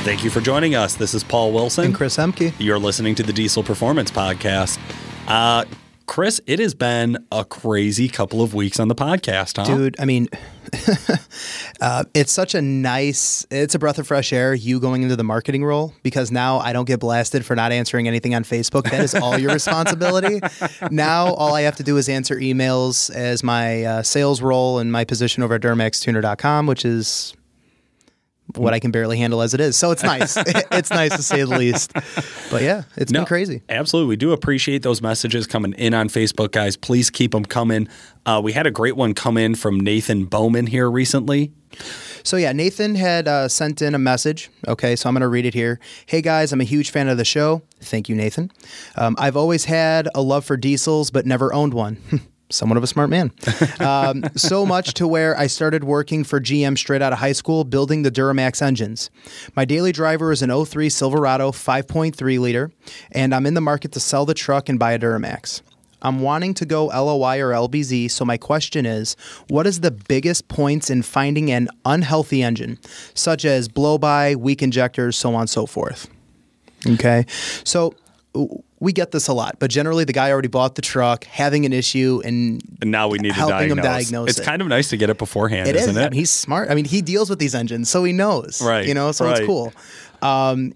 Thank you for joining us. This is Paul Wilson. And Chris Emke. You're listening to the Diesel Performance Podcast. Chris, it has been a crazy couple of weeks on the podcast, huh? Dude, I mean, it's such a nice, it's a breath of fresh air, you going into the marketing role, because now I don't get blasted for not answering anything on Facebook. That is all your responsibility. Now, all I have to do is answer emails as my sales role and my position over at DuramaxTuner.com, which is what I can barely handle as it is. So it's nice. It's nice to say the least. But yeah, it's been crazy. Absolutely. We do appreciate those messages coming in on Facebook, guys. Please keep them coming. We had a great one come in from Nathan Bowman here recently. So yeah, Nathan had sent in a message. Okay, so I'm going to read it here. Hey guys, I'm a huge fan of the show. Thank you, Nathan. I've always had a love for diesels, but never owned one. Somewhat of a smart man. So much to where I started working for GM straight out of high school, building the Duramax engines. My daily driver is an 03 Silverado 5.3 liter, and I'm in the market to sell the truck and buy a Duramax. I'm wanting to go LOI or LBZ, so my question is, what is the biggest points in finding an unhealthy engine, such as blow-by, weak injectors, so on and so forth? Okay, so we get this a lot, but generally the guy already bought the truck, having an issue, and now we need helping to him diagnose it. It's kind of nice to get it beforehand, isn't it? I mean, he's smart. I mean, he deals with these engines, so he knows. Right. You know, so it's cool.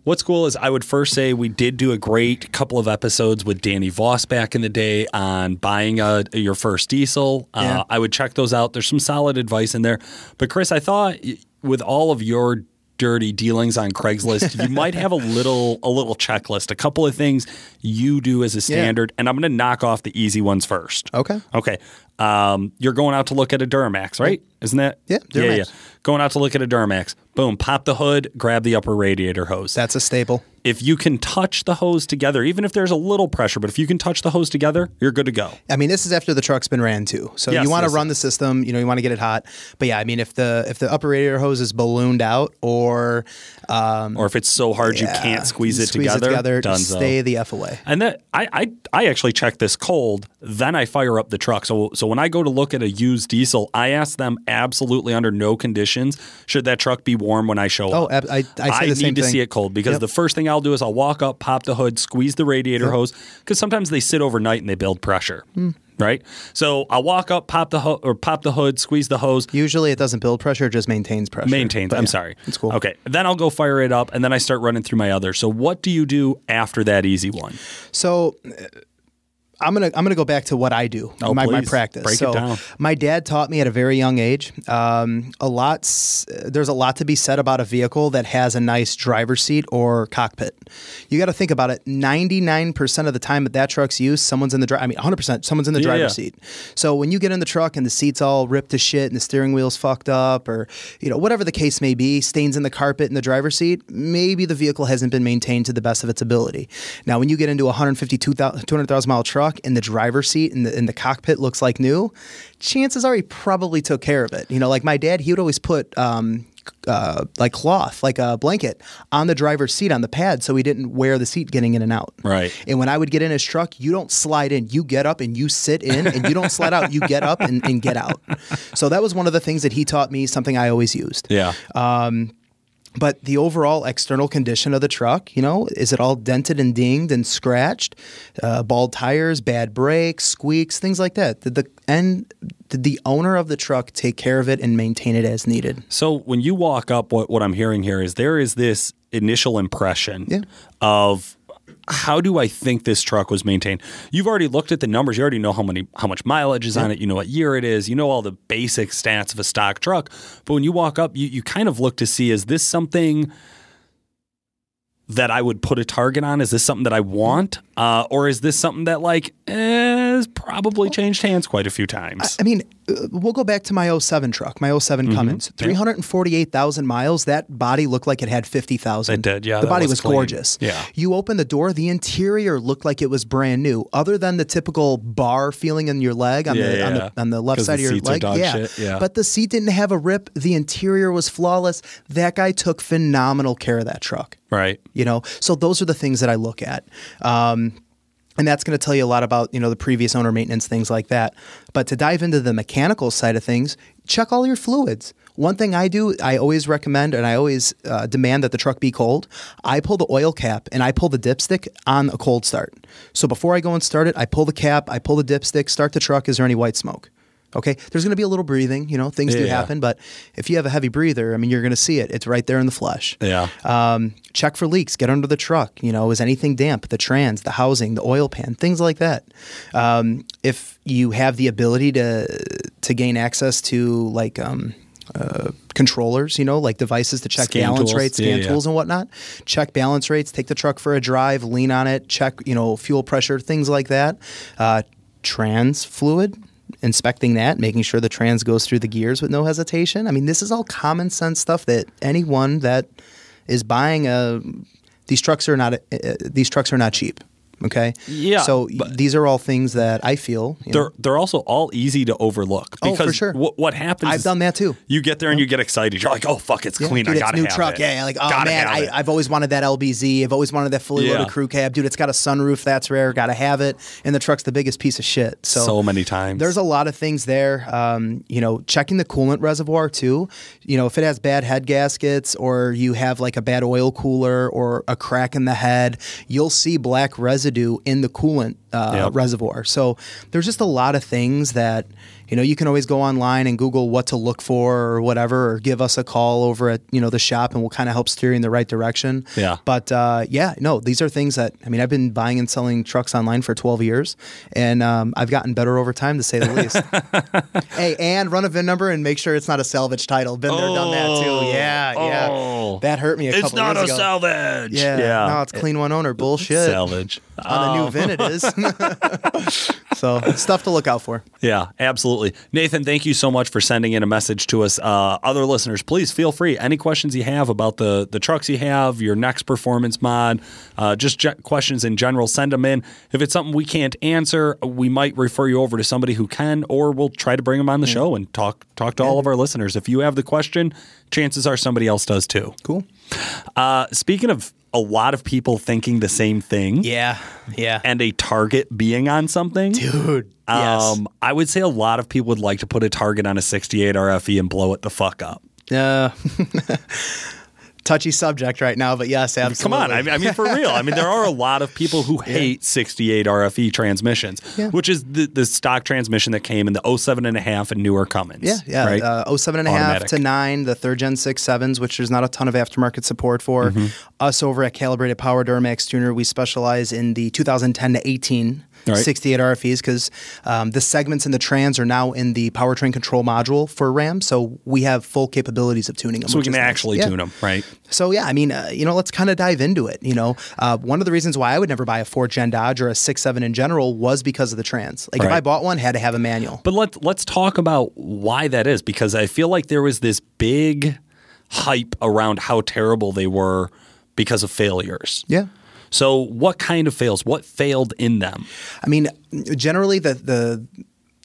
What's cool is I would first say we did do a great couple of episodes with Danny Voss back in the day on buying your first diesel. Yeah. I would check those out. There's some solid advice in there. But Chris, I thought with all of your dirty dealings on Craigslist, you might have a little checklist, a couple of things you do as a standard, and I'm going to knock off the easy ones first. Okay. You're going out to look at a Duramax, right? Isn't that? Yeah, Duramax. Yeah. Going out to look at a Duramax. Boom, pop the hood, grab the upper radiator hose. That's a staple. If you can touch the hose together, even if there's a little pressure, but if you can touch the hose together, you're good to go. I mean, this is after the truck's been ran too. So you want to run the system, you want to get it hot. But yeah, I mean, if the upper radiator hose is ballooned out or if it's so hard you can't squeeze it together, dunzo. Stay the F away. And that I actually check this cold, then I fire up the truck. So when I go to look at a used diesel, I ask them absolutely under no conditions should that truck be warm when I show up. I say the same thing. I need to see it cold because the first thing I'll do is I'll walk up, pop the hood, squeeze the radiator hose, because sometimes they sit overnight and they build pressure. Right? So I'll walk up, pop the hood, squeeze the hose. Usually it doesn't build pressure, it just maintains pressure. I'm sorry. It's cool. Okay. Then I'll go fire it up, and then I start running through my others. So what do you do after that easy one? So I'm gonna go back to what I do, my practice. Break it down. My dad taught me at a very young age. There's a lot to be said about a vehicle that has a nice driver's seat or cockpit. You got to think about it. 99% of the time that truck's used, someone's in the 100%, someone's in the driver's seat. So when you get in the truck and the seat's all ripped to shit and the steering wheel's fucked up, or whatever the case may be, stains in the carpet in the driver's seat, maybe the vehicle hasn't been maintained to the best of its ability. Now, when you get into a 200,000 mile truck and the driver's seat and the cockpit looks like new, chances are he probably took care of it. Like my dad, he would always put like cloth, like a blanket on the driver's seat on the pad so he didn't wear the seat getting in and out. Right. And when I would get in his truck, you don't slide in, you get up and you sit in, and you don't slide out, you get up and get out. So that was one of the things that he taught me, something I always used. Yeah. But the overall external condition of the truck, is it all dented and dinged and scratched? Bald tires, bad brakes, squeaks, things like that. Did the owner of the truck take care of it and maintain it as needed? So when you walk up, what I'm hearing here is there is this initial impression of how do I think this truck was maintained? You've already looked at the numbers. You already know how much mileage is on it. You know what year it is. You know all the basic stats of a stock truck. But when you walk up, you kind of look to see, is this something that I would put a target on? Is this something that I want? Or is this something that has probably changed hands quite a few times? I mean, we'll go back to my 07 truck, my 07 Cummins. 348,000 miles. That body looked like it had 50,000. It did, yeah. The body was gorgeous. Yeah. You open the door, the interior looked like it was brand new, other than the typical bar feeling in your leg on the left side of your leg. Yeah. But the seat didn't have a rip. The interior was flawless. That guy took phenomenal care of that truck. Right. So those are the things that I look at. And that's going to tell you a lot about, the previous owner maintenance, things like that. But to dive into the mechanical side of things, check all your fluids. One thing I do, I always recommend and I always demand that the truck be cold. I pull the oil cap and I pull the dipstick on a cold start. So before I go and start it, I pull the cap, I pull the dipstick, start the truck. Is there any white smoke? Okay, there's going to be a little breathing, things do happen, but if you have a heavy breather, I mean, you're going to see it. It's right there in the flesh. Yeah. Check for leaks, get under the truck. Is anything damp? The trans, the housing, the oil pan, things like that. If you have the ability to gain access to like controllers, like devices to check balance rates, scan tools and whatnot, check balance rates, take the truck for a drive, lean on it, check, fuel pressure, things like that. Trans fluid, inspecting that, making sure the trans goes through the gears with no hesitation. I mean, this is all common sense stuff that anyone that is buying these trucks are not cheap. Okay. Yeah. So these are all things that I feel they're also all easy to overlook because for sure. What happens? I've done that too. You get there and you get excited. You're like, oh fuck, it's clean. Dude, I gotta new have truck. it. Yeah, like oh man, I've always wanted that LBZ. I've always wanted that fully loaded crew cab. Dude, it's got a sunroof. That's rare. Gotta have it. And the truck's the biggest piece of shit. So many times. There's a lot of things there. Checking the coolant reservoir too. If it has bad head gaskets or you have like a bad oil cooler or a crack in the head, you'll see black residue in the coolant reservoir. So there's just a lot of things that you can always go online and Google what to look for or whatever, or give us a call over at the shop and we'll kind of help steer you in the right direction. Yeah. But these are things that I've been buying and selling trucks online for 12 years, and I've gotten better over time, to say the least. Hey, and run a VIN number and make sure it's not a salvage title. Been there, done that too. Yeah. That hurt me a couple years ago. It's not a salvage. Yeah. No, it's clean one owner. Bullshit. Salvage. On a new VIN it is. So stuff to look out for. Yeah, absolutely. Nathan, thank you so much for sending in a message to us. Other listeners, please feel free. Any questions you have about the trucks you have, your next performance mod, just questions in general, send them in. If it's something we can't answer, we might refer you over to somebody who can, or we'll try to bring them on the show and talk to all of our listeners. If you have the question, chances are somebody else does too. Cool. Speaking of a lot of people thinking the same thing. Yeah. And a target being on something. Dude. Yes. I would say a lot of people would like to put a target on a 68 RFE and blow it the fuck up. Touchy subject right now, but yes, absolutely. Come on. I mean, for real. There are a lot of people who hate 68 RFE transmissions, which is the stock transmission that came in the 07.5 and newer Cummins. Yeah. Right? 07.5 to 9, the third gen 6.7s, which there's not a ton of aftermarket support for. Mm-hmm. Us over at Calibrated Power Duramax Tuner, we specialize in the 2010 to 18 68 RFEs because the segments in the trans are now in the powertrain control module for Ram, so we have full capabilities of tuning them. So we can actually tune them, right? So yeah, let's kind of dive into it. One of the reasons why I would never buy a 4th gen Dodge or a 6.7 in general was because of the trans. Like if I bought one, had to have a manual. But let's talk about why that is, because I feel like there was this big hype around how terrible they were because of failures. Yeah. So what kind of fails? What failed in them? Generally the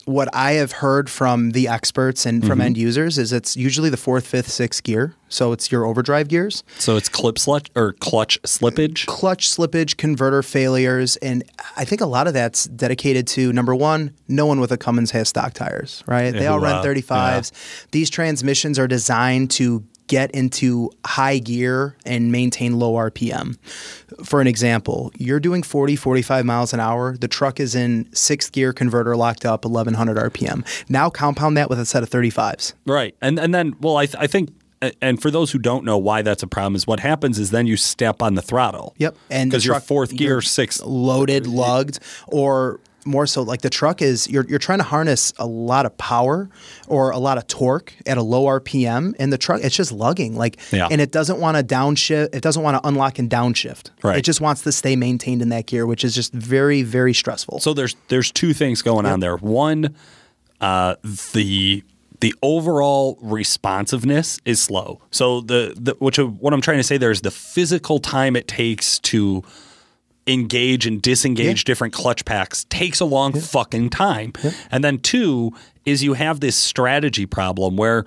what I have heard from the experts and from end users is it's usually the 4th, 5th, 6th gear. So it's your overdrive gears. So it's clutch slippage? Clutch slippage, converter failures. And I think a lot of that's dedicated to, number one, no one with a Cummins has stock tires, right? They all run 35s. Yeah. These transmissions are designed to get into high gear and maintain low RPM. For an example, you're doing 40, 45 miles an hour. The truck is in 6th gear converter locked up, 1100 RPM. Now compound that with a set of 35s. Right. And then, well, I think, and for those who don't know why that's a problem, is what happens is then you step on the throttle. Yep. And because you're 4th gear, 6th. Loaded, lugged, or more so like the truck is, you're trying to harness a lot of power or a lot of torque at a low RPM, and the truck, it's just lugging. And it doesn't want to downshift. It doesn't want to unlock and downshift. Right. It just wants to stay maintained in that gear, which is just very, very stressful. So there's two things going on there. One, the overall responsiveness is slow. So what I'm trying to say there is the physical time it takes to engage and disengage different clutch packs takes a long fucking time. Yeah. And then two is you have this strategy problem where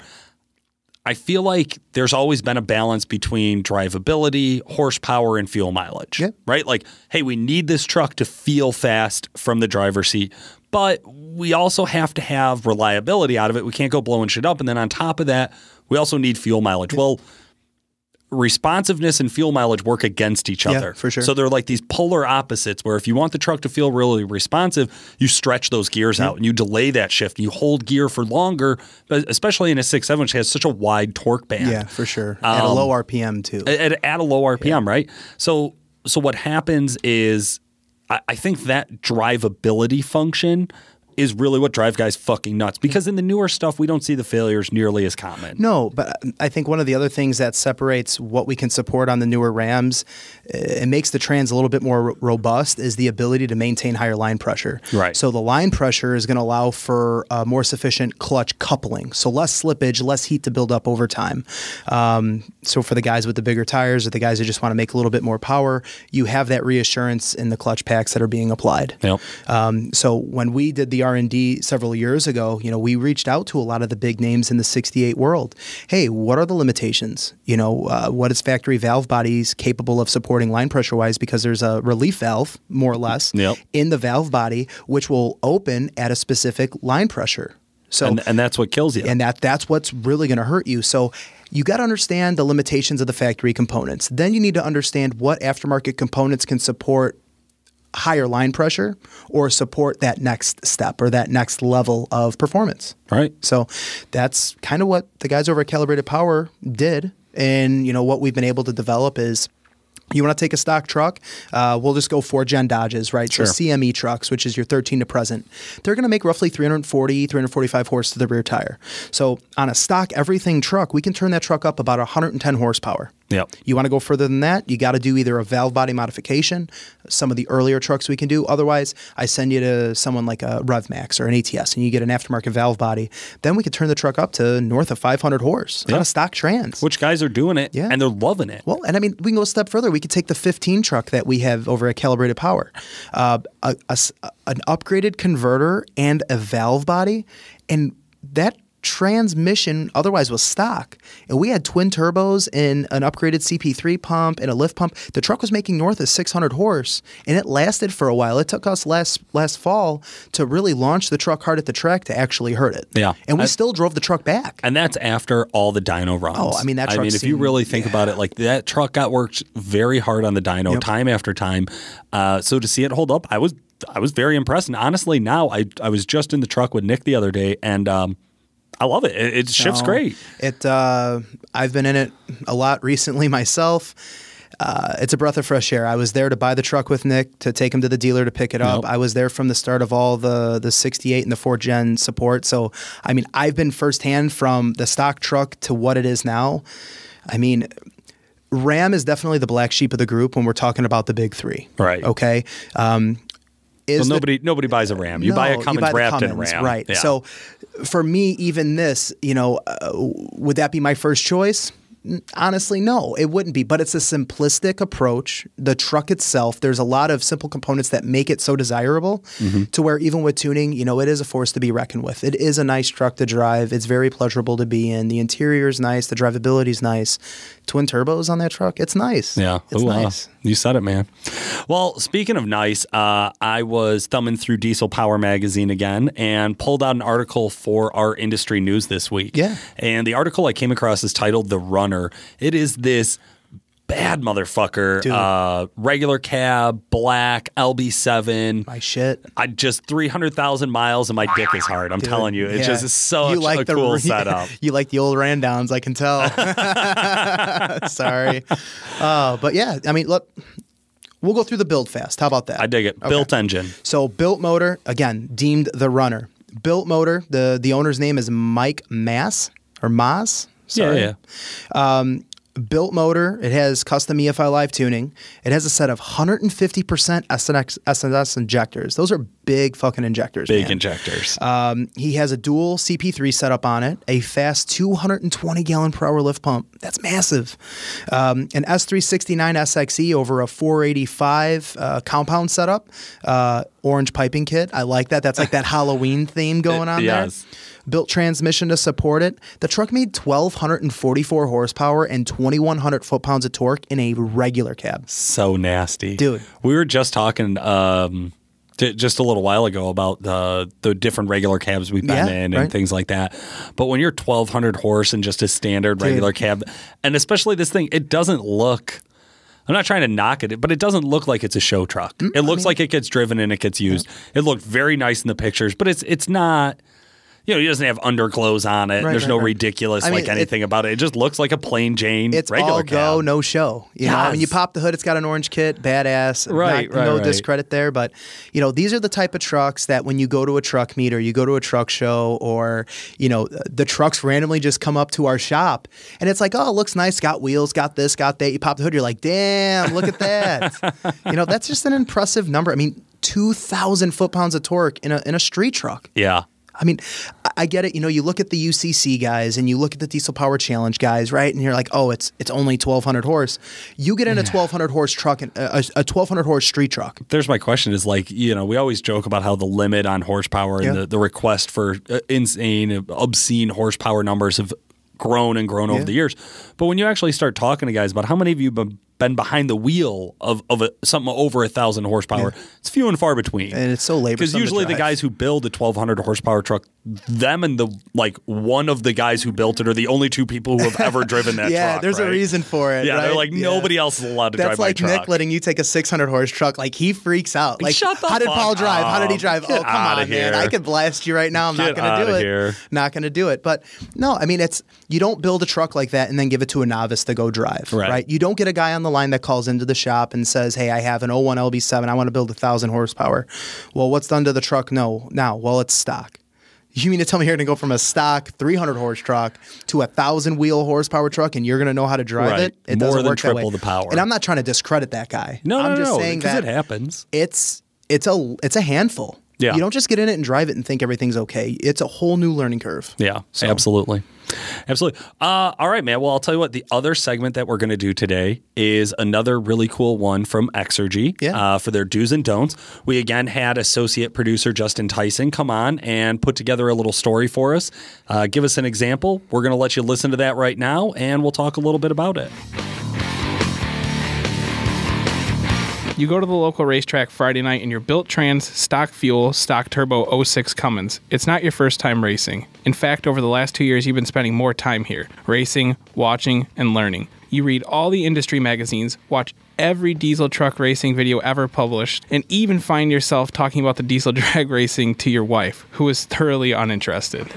I feel like there's always been a balance between drivability, horsepower, and fuel mileage, right? Like, hey, we need this truck to feel fast from the driver's seat, but we also have to have reliability out of it. We can't go blowing shit up. And then on top of that, We also need fuel mileage. Yeah. Well, responsiveness and fuel mileage work against each other. For sure. So they're like these polar opposites where if you want the truck to feel really responsive, you stretch those gears out and you delay that shift. And you hold gear for longer, especially in a 6.7, which has such a wide torque band. Yeah, for sure. At a low RPM too. At a low RPM, right? So what happens is I think that drivability function is really what drives guys fucking nuts. Because in the newer stuff, we don't see the failures nearly as common. No, but I think one of the other things that separates what we can support on the newer Rams, it makes the trans a little bit more robust, is the ability to maintain higher line pressure. Right. So the line pressure is going to allow for more sufficient clutch coupling. So less slippage, less heat to build up over time. So for the guys with the bigger tires or the guys who just want to make a little bit more power, you have that reassurance in the clutch packs that are being applied. Yep. So when we did the R&D several years ago, we reached out to a lot of the big names in the 68 world. Hey, what are the limitations? What is factory valve bodies capable of supporting line pressure wise? Because there's a relief valve, more or less, in the valve body, which will open at a specific line pressure. So, and that's what kills you. And that's what's really going to hurt you. So you got to understand the limitations of the factory components. Then you need to understand what aftermarket components can support higher line pressure or support that next step or that next level of performance. Right. So that's kind of what the guys over at Calibrated Power did. And, what we've been able to develop is, you want to take a stock truck, we'll just go 4-gen Dodges, right? Sure. So CME trucks, which is your 13 to present, they're going to make roughly 340, 345 horse to the rear tire. So on a stock everything truck, we can turn that truck up about 110 horsepower. Yep. You want to go further than that, you got to do either a valve body modification, some of the earlier trucks we can do. Otherwise, I send you to someone like a RevMax or an ATS, and you get an aftermarket valve body. Then we could turn the truck up to north of 500 horse on a stock trans. Which guys are doing it, and they're loving it. Well, and I mean, we can go a step further. We could take the 15 truck that we have over at Calibrated Power, an upgraded converter and a valve body, and that transmission otherwise was stock, and we had twin turbos and an upgraded CP3 pump and a lift pump. The truck was making north of 600 horse, and it lasted for a while. It took us last fall to really launch the truck hard at the track to actually hurt it. Yeah, and we still drove the truck back. And that's after all the dyno runs. Oh, I mean that. If you really think about it, like that truck got worked very hard on the dyno time after time. So to see it hold up, I was very impressed. And honestly, now I was just in the truck with Nick the other day, and I love it. It shifts great. I've been in it a lot recently myself. It's a breath of fresh air. I was there to buy the truck with Nick, to take him to the dealer to pick it up. I was there from the start of all the 68 and the 4-gen support. So, I mean, I've been firsthand from the stock truck to what it is now. I mean, Ram is definitely the black sheep of the group when we're talking about the big three. Right. Okay. Nobody buys a Ram. You buy a Cummins wrapped in Ram. Right. Yeah. So for me, even this, would that be my first choice? Honestly, no, it wouldn't be. But it's a simplistic approach. The truck itself, there's a lot of simple components that make it so desirable to where even with tuning, it is a force to be reckoned with. It is a nice truck to drive. It's very pleasurable to be in. The interior is nice. The drivability is nice. Twin turbos on that truck, it's nice. Yeah. It's nice. You said it, man. Well, speaking of nice, I was thumbing through Diesel Power Magazine again and pulled out an article for our industry news this week. Yeah. And the article I came across is titled The Runner. It is this bad motherfucker, regular cab, black, LB7. My shit. I just 300,000 miles and my dick is hard. I'm telling you. It's just such a cool setup. You like the old Randowns, I can tell. Sorry. But yeah, I mean, look, we'll go through the build fast. How about that? I dig it. Okay. Built engine. So built motor, again, deemed the runner. Built motor, the owner's name is Mike Maas, or Maas. Sorry. Yeah. Built motor. It has custom EFI live tuning. It has a set of 150% SNS injectors. Those are big fucking injectors. Big injectors. He has a dual CP3 setup on it, a fast 220 gallon per hour lift pump. That's massive. An S369 SXE over a 485 compound setup. Orange piping kit. I like that. That's like that Halloween theme going on there. Built transmission to support it. The truck made 1,244 horsepower and 2,100 foot-pounds of torque in a regular cab. So nasty. Dude. We were just talking just a little while ago about the different regular cabs we've been in and things like that. But when you're 1,200 horse and just a standard regular cab, and especially this thing, it doesn't look. I'm not trying to knock it, but it doesn't look like it's a show truck. It looks like it gets driven and it gets used. It looked very nice in the pictures, but it's not. You know, he doesn't have underclothes on it. There's no ridiculous anything about it. It just looks like a plain Jane regular all go, cab. no show. You know, I mean, you pop the hood, it's got an orange kit, badass. No discredit there, but you know, these are the type of trucks that when you go to a truck meet or you go to a truck show, or you know, the trucks randomly just come up to our shop, and it's like, oh, it looks nice, got wheels, got this, got that. You pop the hood, you're like, damn, look at that. You know, that's just an impressive number. I mean, 2,000 foot-pounds of torque in a street truck. Yeah. I mean, I get it. You know, you look at the UCC guys and you look at the Diesel Power Challenge guys, right? And you're like, oh, it's only 1,200 horse. You get in a 1,200 horse truck, a 1,200 horse street truck. There's my question is like, you know, we always joke about how the limit on horsepower and the request for insane, obscene horsepower numbers have grown and grown over the years. But when you actually start talking to guys about how many of you been behind the wheel of something over 1,000 horsepower, it's few and far between. And it's so labor. Because usually the guys who build a 1,200 horsepower truck, them and one of the guys who built it are the only two people who have ever driven that truck. Yeah, there's a reason for it. Yeah, right? they're like, nobody else is allowed to drive my truck. That's like Nick letting you take a 600 horse truck. Like, he freaks out. Like, shut the how did fuck Paul drive? up. How did he drive? Get Oh, come on, here. man. I could blast you right now. I'm not going to do it. Here. Not going to do it. But no, I mean, you don't build a truck like that and then give it to a novice to go drive. Right? You don't get a guy on the line that calls into the shop and says, hey, I have an 01 LB7. I want to build 1,000 horsepower. Well, what's done to the truck? No. Now, well, it's stock. You mean to tell me you're going to go from a stock 300 horse truck to a 1,000 wheel horsepower truck and you're going to know how to drive it? It More doesn't than work that way. triple the power. And I'm not trying to discredit that guy. I'm just saying because that it happens. It's a handful. Yeah. You don't just get in it and drive it and think everything's okay. It's a whole new learning curve. Yeah, absolutely. All right, man. Well, I'll tell you what, the other segment that we're going to do today is another really cool one from Exergy for their do's and don'ts. We again had associate producer Justin Tyson come on and put together a little story for us. Give us an example. We're going to let you listen to that right now, and we'll talk a little bit about it. You go to the local racetrack Friday night in your built trans, stock fuel, stock turbo 06 Cummins. It's not your first time racing. In fact, over the last 2 years, you've been spending more time here, racing, watching, and learning. You read all the industry magazines, watch every diesel truck racing video ever published, and even find yourself talking about the diesel drag racing to your wife, who is thoroughly uninterested.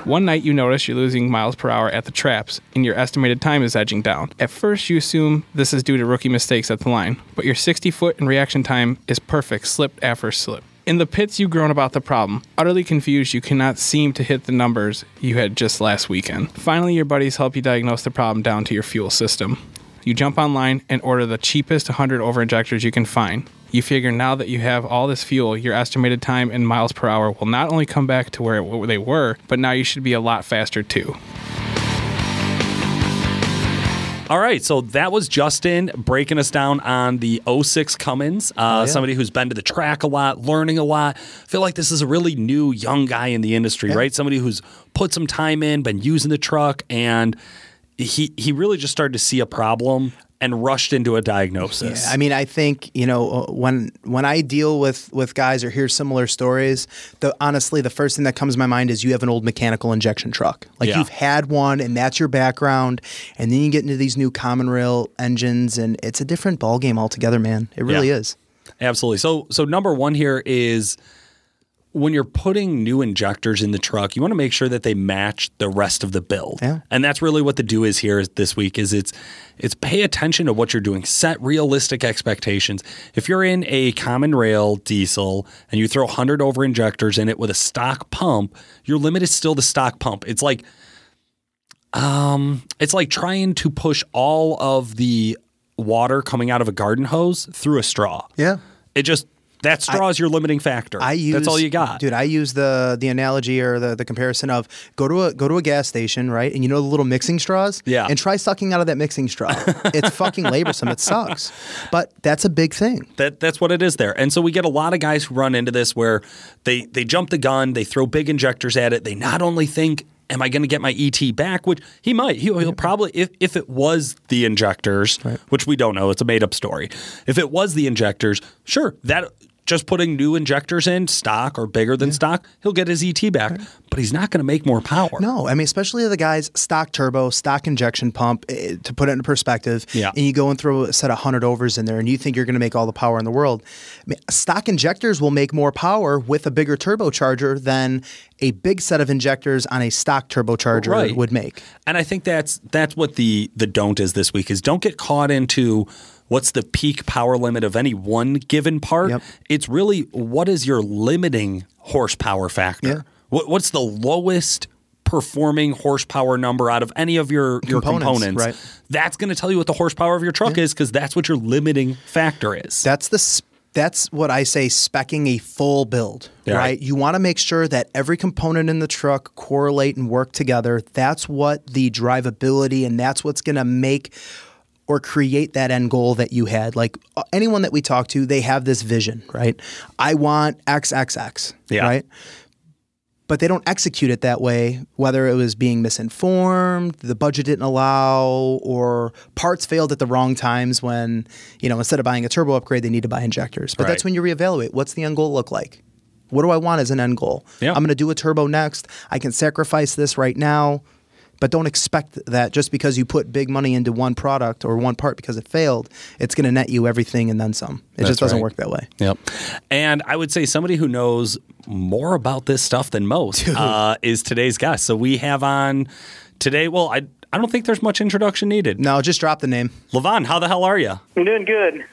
One night you notice you're losing miles per hour at the traps, and your estimated time is edging down. At first you assume this is due to rookie mistakes at the line, but your 60-foot and reaction time is perfect slip after slip. In the pits you groan about the problem. Utterly confused, you cannot seem to hit the numbers you had just last weekend. Finally, your buddies help you diagnose the problem down to your fuel system. You jump online and order the cheapest 100 over-injectors you can find. You figure now that you have all this fuel, your estimated time in miles per hour will not only come back to where they were, but now you should be a lot faster too. All right, so that was Justin breaking us down on the 06 Cummins, somebody who's been to the track a lot, learning a lot. I feel like this is a really new, young guy in the industry, right? Somebody who's put some time in, been using the truck, and he really just started to see a problem and rushed into a diagnosis. Yeah, I mean, I think, you know, when I deal with guys or hear similar stories, honestly, the first thing that comes to my mind is you have an old mechanical injection truck. Like you've had one and that's your background, and then you get into these new common rail engines and it's a different ballgame altogether, man. It really is. Absolutely. So number one here is when you're putting new injectors in the truck, you want to make sure that they match the rest of the build. Yeah. And that's really what the do is here this week is it's pay attention to what you're doing. Set realistic expectations. If you're in a common rail diesel and you throw 100 over injectors in it with a stock pump, your limit is still the stock pump. It's like trying to push all of the water coming out of a garden hose through a straw. Yeah. That straw is your limiting factor. That's all you got. Dude, I use the analogy or the comparison of go to a gas station, right? And you know the little mixing straws? Yeah. And try sucking out of that mixing straw. It's fucking laborsome. It sucks. But that's a big thing. That's what it is there. And so we get a lot of guys who run into this where they jump the gun, they throw big injectors at it. They not only think am I going to get my ET back? Which he might. He'll probably, if it was the injectors, which we don't know, it's a made-up story. If it was the injectors, sure, that just putting new injectors in stock or bigger than stock, he'll get his ET back, but he's not going to make more power. No, I mean, especially the guys, stock turbo, stock injection pump, to put it into perspective, and you go and throw a set of 100 overs in there and you think you're going to make all the power in the world. I mean, stock injectors will make more power with a bigger turbocharger than a big set of injectors on a stock turbocharger would make. And I think that's what the don't is this week, is don't get caught into what's the peak power limit of any one given part. It's really, what is your limiting horsepower factor? What's the lowest performing horsepower number out of any of your components? That's going to tell you what the horsepower of your truck is, because that's what your limiting factor is. That's what I say, speccing a full build, right? You want to make sure that every component in the truck correlate and work together. That's what the drivability, and that's what's going to make or create that end goal that you had. Like anyone that we talk to, they have this vision, right? I want XXX, right? But they don't execute it that way, whether it was being misinformed, the budget didn't allow, or parts failed at the wrong times when, instead of buying a turbo upgrade, they need to buy injectors. But that's when you reevaluate. What's the end goal look like? What do I want as an end goal? I'm going to do a turbo next. I can sacrifice this right now. But don't expect that just because you put big money into one product or one part because it failed, it's going to net you everything and then some. It just doesn't work that way. And I would say somebody who knows more about this stuff than most is today's guest. So we have on today, well, I don't think there's much introduction needed. No, just drop the name. Lavon, how the hell are you? I'm doing good.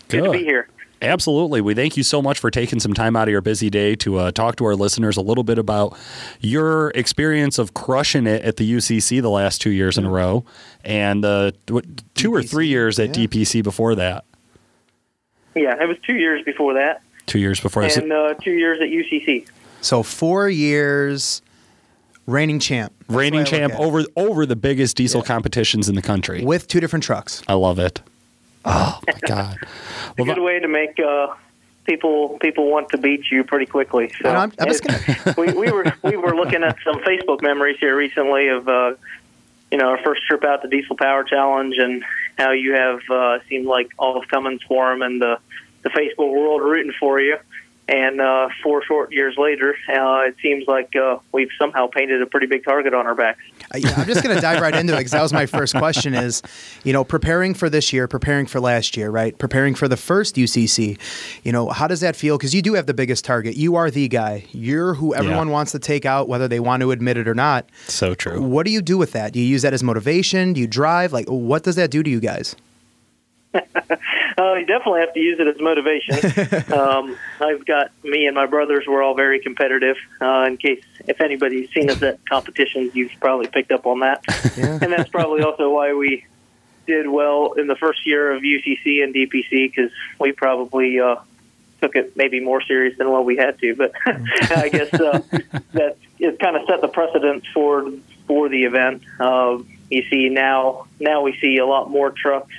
Good to be here. Absolutely. We thank you so much for taking some time out of your busy day to talk to our listeners a little bit about your experience of crushing it at the UCC the last 2 years in a row, and 2 or 3 years at DPC before that. Yeah, it was 2 years before that. 2 years before that. And 2 years at UCC. So 4 years reigning champ. Reigning champ over the biggest diesel competitions in the country. With 2 different trucks. I love it. Oh, my God. It's a good way to make people want to beat you pretty quickly. So I'm just gonna... we were looking at some Facebook memories here recently of our first trip out to Diesel Power Challenge, and how you have seemed like all of Cummins Forum and the Facebook world rooting for you. And 4 short years later, it seems like we've somehow painted a pretty big target on our backs. I'm just going to dive right into it, because that was my first question is, preparing for this year, preparing for last year, right? Preparing for the first UCC, how does that feel? Because you do have the biggest target. You are the guy. You're who everyone wants to take out, whether they want to admit it or not. So true. What do you do with that? Do you use that as motivation? Do you drive? Like, what does that do to you guys? You definitely have to use it as motivation. Me and my brothers were all very competitive. If anybody's seen us at competitions, you've probably picked up on that. And that's probably also why we did well in the first year of UCC and DPC, because we probably took it maybe more serious than what we had to. But I guess that it kind of set the precedent for the event. You see now we see a lot more trucks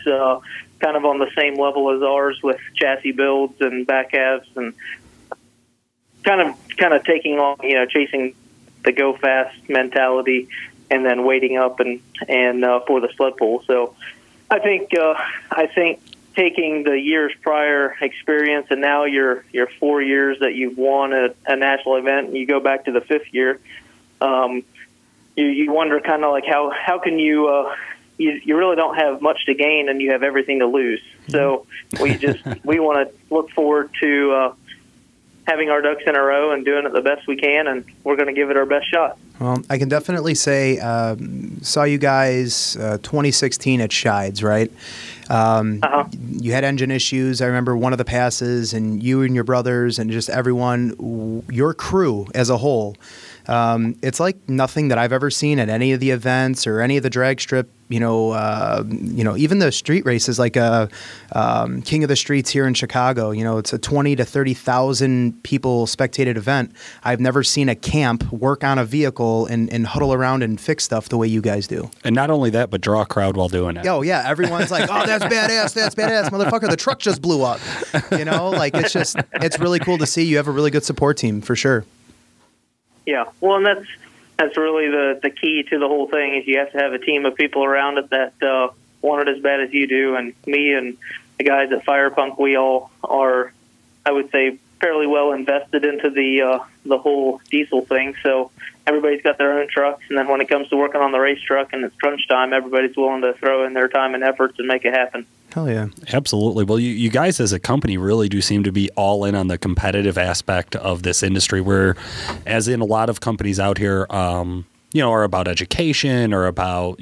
kind of on the same level as ours, with chassis builds and back halves, and kind of taking on, chasing the go fast mentality, and then waiting up and for the sled pull. So I think taking the years prior experience, and now your 4 years that you've won a national event, and you go back to the 5th year, you wonder kind of like how can you really don't have much to gain and you have everything to lose. So we want to look forward to having our ducks in a row and doing it the best we can, and we're going to give it our best shot. Well, I can definitely say, saw you guys 2016 at Shides, right? You had engine issues. I remember one of the passes, and you and your brothers and just everyone, your crew as a whole. It's like nothing that I've ever seen at any of the events or any of the drag strip, even the street races, like King of the Streets here in Chicago. It's a 20 to 30,000 people spectated event. I've never seen a camp work on a vehicle and huddle around and fix stuff the way you guys do. And not only that, but draw a crowd while doing it. Oh yeah, everyone's like, "Oh, that's badass, motherfucker! The truck just blew up." It's really cool to see. You have a really good support team for sure. Yeah, well, and that's really the key to the whole thing is you have to have a team of people around it that want it as bad as you do. And me and the guys at Firepunk, we all are, I would say, fairly well invested into the whole diesel thing. So everybody's got their own trucks, and then when it comes to working on the race truck and it's crunch time, everybody's willing to throw in their time and efforts and make it happen. Hell yeah. Absolutely. Well, you guys as a company really do seem to be all in on the competitive aspect of this industry, where, as in a lot of companies out here, are about education or about,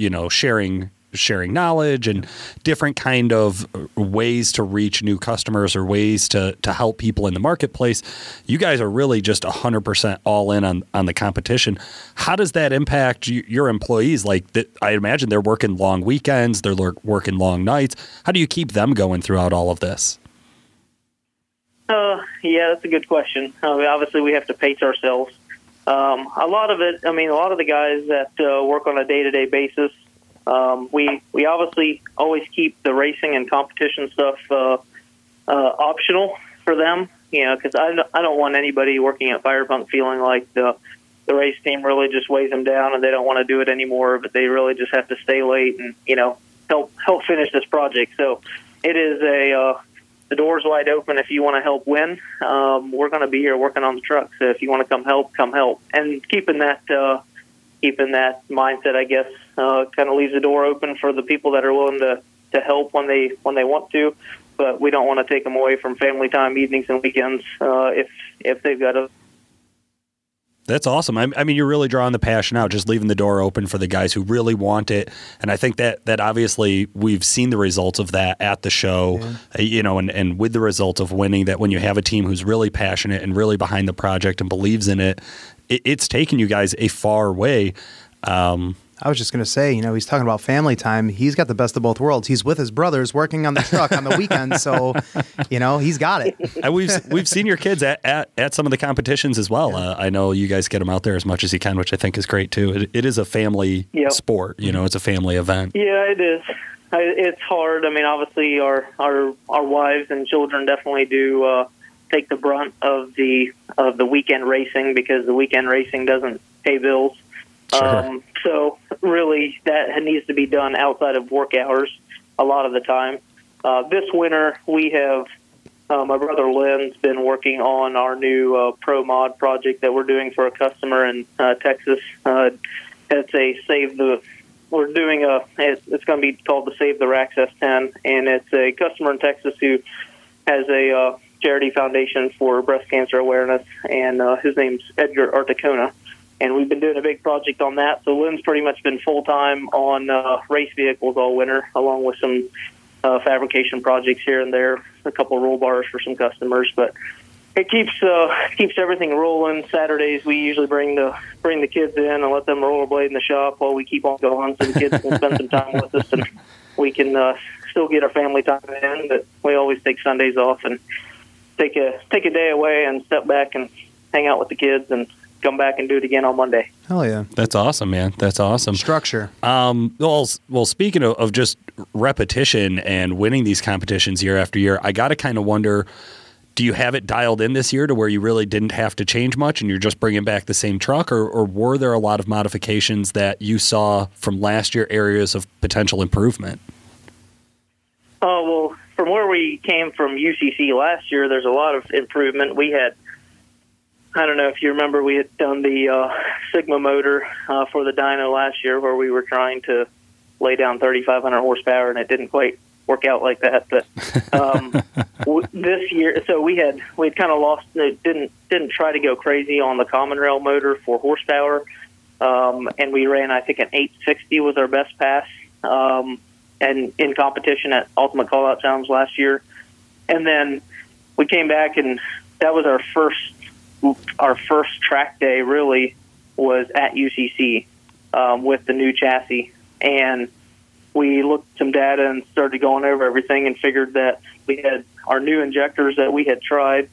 sharing knowledge and different kind of ways to reach new customers or ways to help people in the marketplace. You guys are really just 100% all in on the competition. How does that impact your employees? Like, I imagine they're working long weekends, they're working long nights. How do you keep them going throughout all of this? Yeah, that's a good question. Obviously, we have to pace ourselves. A lot of the guys that work on a day-to-day basis, we obviously always keep the racing and competition stuff optional for them, because I don't want anybody working at Firepunk feeling like the race team really just weighs them down and they don't want to do it anymore, but they really just have to stay late and help finish this project. So it is the door's wide open if you want to help win. We're going to be here working on the truck, so if you want to come help, and keeping that mindset, I guess, kind of leaves the door open for the people that are willing to help when they want to, but we don't want to take them away from family time, evenings and weekends, if they've got to. That's awesome. I mean, you're really drawing the passion out, just leaving the door open for the guys who really want it. And I think that obviously we've seen the results of that at the show, and with the results of winning, that when you have a team who's really passionate and really behind the project and believes in it, it's taken you guys a far way. I was just going to say, he's talking about family time. He's got the best of both worlds. He's with his brothers working on the truck on the weekends, so, he's got it. And we've seen your kids at some of the competitions as well. I know you guys get them out there as much as you can, which I think is great, too. It is a family sport. It's a family event. Yeah, it is. It's hard. I mean, obviously, our wives and children definitely do take the brunt of the weekend racing, because the weekend racing doesn't pay bills. Sure. So really that needs to be done outside of work hours a lot of the time. This winter we have, my brother Lynn's been working on our new Pro Mod project that we're doing for a customer in Texas. It's going to be called the Save the Racks S10, and it's a customer in Texas who has a charity foundation for breast cancer awareness, and his name's Edgar Articona. And we've been doing a big project on that. So Lynn's pretty much been full-time on race vehicles all winter, along with some fabrication projects here and there, a couple of roll bars for some customers. But it keeps everything rolling. Saturdays we usually bring the kids in and let them rollerblade in the shop while we keep on going, so the kids can spend some time with us, and we can still get our family time in. But we always take Sundays off and take a day away and step back and hang out with the kids and come back and do it again on Monday. Hell yeah. That's awesome, man. That's awesome. Structure. Well, speaking of just repetition and winning these competitions year after year, I got to kind of wonder, do you have it dialed in this year to where you really didn't have to change much and you're just bringing back the same truck, or were there a lot of modifications that you saw from last year, areas of potential improvement? Well, from where we came from UCC last year, there's a lot of improvement. We had, I don't know if you remember, we had done the Sigma motor for the dyno last year, where we were trying to lay down 3,500 horsepower, and it didn't quite work out like that. But this year, so we'd kind of lost. Didn't try to go crazy on the common rail motor for horsepower, and we ran, I think, an 860 was our best pass, and in competition at Ultimate Callout Challenge last year. And then we came back, and that was our first track day really was at UCC with the new chassis. And we looked at some data and started going over everything and figured that we had our new injectors that we had tried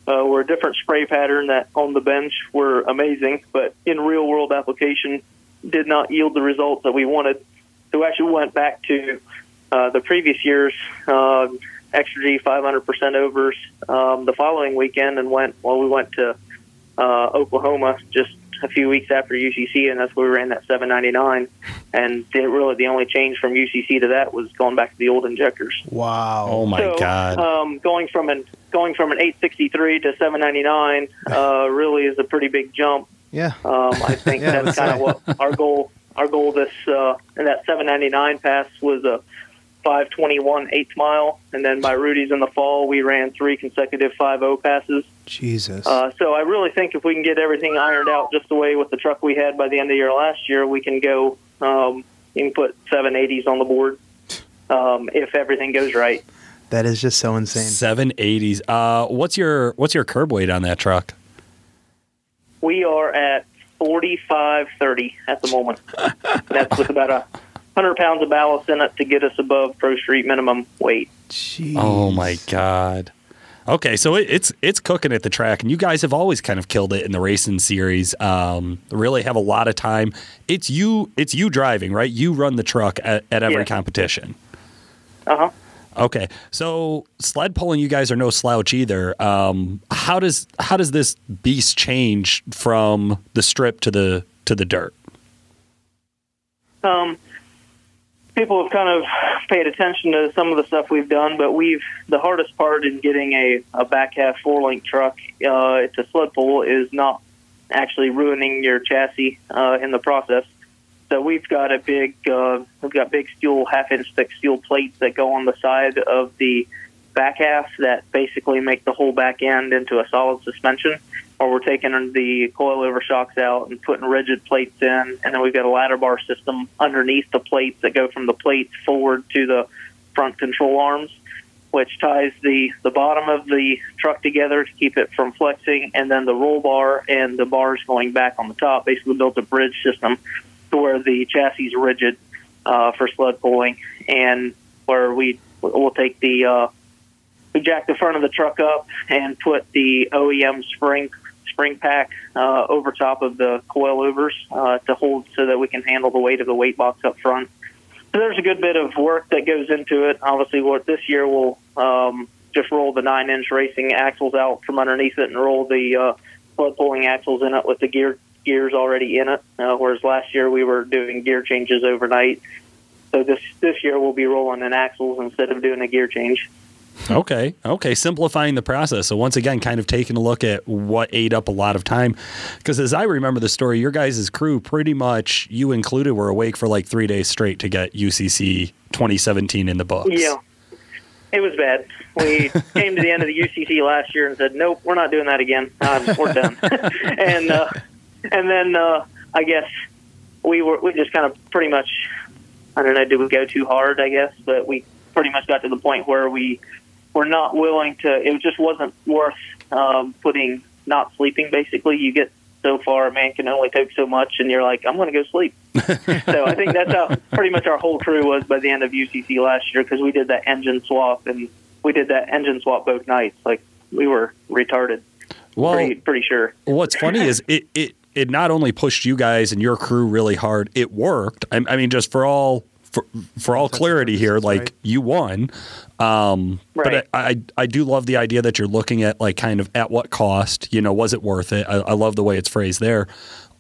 were a different spray pattern that on the bench were amazing, but in real world application did not yield the results that we wanted. So we actually went back to the previous year's Exergy 500% overs the following weekend and we went to Oklahoma just a few weeks after UCC, and that's where we ran that 799. And really the only change from UCC to that was going back to the old injectors. Wow! Oh my God! Going from an 863 to 799 really is a pretty big jump. Yeah. I think that's kind of what our goal this in that 799 pass was a 5:21 eighth mile, and then by Rudy's in the fall we ran 3 consecutive 5:0 passes. Jesus. So I really think if we can get everything ironed out just the way with the truck we had by the end of the year last year, we can go. You can put 780s on the board if everything goes right. That is just so insane. 780s. What's your curb weight on that truck? We are at 4530 at the moment. That's with about 100 pounds of ballast in it to get us above Pro Street minimum weight. Jeez. Oh my God. Okay, so it's cooking at the track, and you guys have always kind of killed it in the racing series. Really have a lot of time. It's you driving, right? You run the truck at every competition. Uh-huh. Okay, so sled pulling, you guys are no slouch either. How does this beast change from the strip to the dirt? People have kind of paid attention to some of the stuff we've done, but the hardest part in getting a back half 4-link truck to sled pull is not actually ruining your chassis in the process. So we've got big steel 1/2-inch thick steel plates that go on the side of the back half that basically make the whole back end into a solid suspension. Or we're taking the coilover shocks out and putting rigid plates in, and then we've got a ladder bar system underneath the plates that go from the plates forward to the front control arms, which ties the bottom of the truck together to keep it from flexing, and then the roll bar and the bars going back on the top basically built a bridge system to where the chassis is rigid for sled pulling, and where we'll take we jack the front of the truck up and put the OEM spring pack over top of the coilovers to hold so that we can handle the weight of the weight box up front. So there's a good bit of work that goes into it. Obviously, this year we'll just roll the 9-inch racing axles out from underneath it and roll the sled pulling axles in it with the gears already in it, whereas last year we were doing gear changes overnight. So this year we'll be rolling in axles instead of doing a gear change. Okay. Simplifying the process. So once again, kind of taking a look at what ate up a lot of time. Because as I remember the story, your guys' crew, pretty much, you included, were awake for like 3 days straight to get UCC 2017 in the books. Yeah. It was bad. We came to the end of the UCC last year and said, nope, we're not doing that again. We're done. and then I guess we just kind of pretty much, I don't know, did we go too hard, I guess? But we pretty much got to the point where we were not willing to, it just wasn't worth not sleeping, basically. You get so far, a man can only take so much, and you're like, I'm going to go sleep. So I think that's how pretty much our whole crew was by the end of UCC last year, because we did that engine swap, and we did that engine swap both nights. Like, we were retarded. Well, pretty sure. What's funny is it not only pushed you guys and your crew really hard, it worked. I mean, just for all clarity here, like, right, you won. Right. But I do love the idea that you're looking at, like, kind of at what cost, was it worth it? I love the way it's phrased there.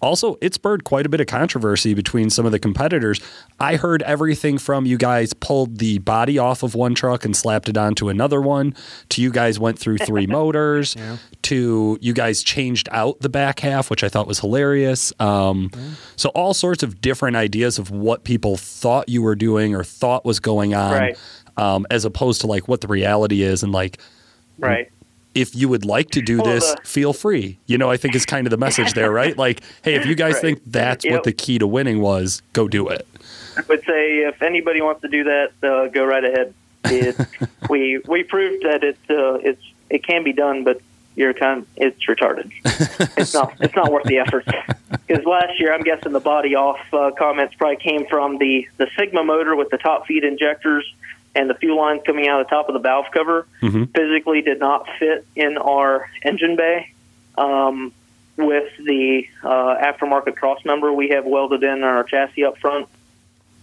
Also, it spurred quite a bit of controversy between some of the competitors. I heard everything from you guys pulled the body off of one truck and slapped it onto another one, to you guys went through 3 motors, yeah, to you guys changed out the back half, which I thought was hilarious. So all sorts of different ideas of what people thought you were doing or thought was going on, right, as opposed to, like, what the reality is. And, like, right, if you would like to do this, feel free. I think is kind of the message there, right? Like, hey, if you guys, right, think that's, yep, what the key to winning was, go do it. I would say if anybody wants to do that, go right ahead. We proved that it can be done, but it's retarded. It's not worth the effort. Because last year, I'm guessing the body off comments probably came from the Sigma motor with the top feed injectors and the fuel lines coming out of the top of the valve cover, mm-hmm, physically did not fit in our engine bay with the aftermarket cross member we have welded in our chassis up front.